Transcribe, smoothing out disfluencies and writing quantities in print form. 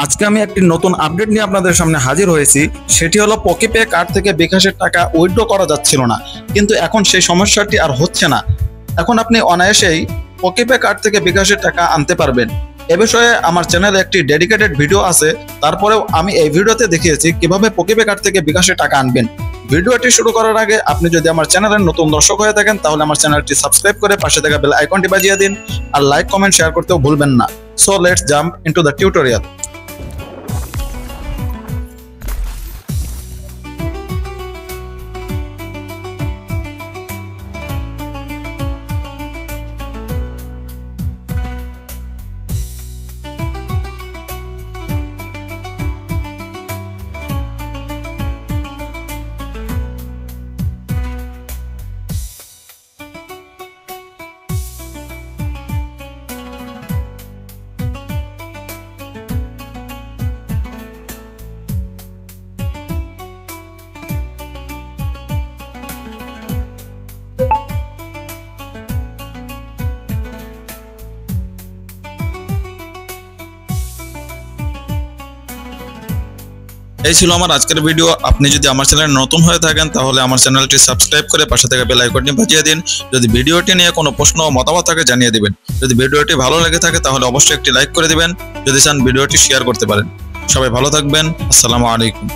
আজকে আমি একটি নতুন আপডেট নিয়ে আপনাদের সামনে হাজির হয়েছি। সেটি হলো পকেপে কার্ড থেকে বিকাশের টাকা উইথড্র করা যাচ্ছিল না, কিন্তু এখন সেই সমস্যাটি আর হচ্ছে না। এখন আপনি অনায়াসেই পকেপে কার্ড থেকে বিকাশের টাকা আনতে পারবেন। এ বিষয়ে আমার চ্যানেলে একটি ডেডিকেটেড ভিডিও আছে। তারপরেও আমি এই ভিডিওতে দেখিয়েছি কিভাবে পকেপে কার্ড থেকে বিকাশের টাকা আনবেন। ভিডিওটি শুরু করার আগে আপনি যদি আমার চ্যানেলের নতুন দর্শক হয়ে থাকেন তাহলে আমার চ্যানেলটি সাবস্ক্রাইব করে পাশে থাকা বেল আইকনটি বাজিয়ে দিন, আর লাইক কমেন্ট শেয়ার করতেও ভুলবেন না। So let's jump into the tutorial. এই ছিল আমার আজকের ভিডিও। আপনি যদি আমার চ্যানেলে নতুন হয়ে থাকেন তাহলে আমার চ্যানেলটি সাবস্ক্রাইব করে পাশে থাকা বেল আইকনটি বাজিয়ে দিন। যদি ভিডিওটি নিয়ে কোনো প্রশ্ন ও মতামত থাকে জানিয়ে দিবেন। যদি ভিডিওটি ভালো লেগে থাকে তাহলে অবশ্যই একটি লাইক করে দিবেন। যদি চান ভিডিওটি শেয়ার করতে পারেন। সবাই ভালো থাকবেন। আসসালামু আলাইকুম।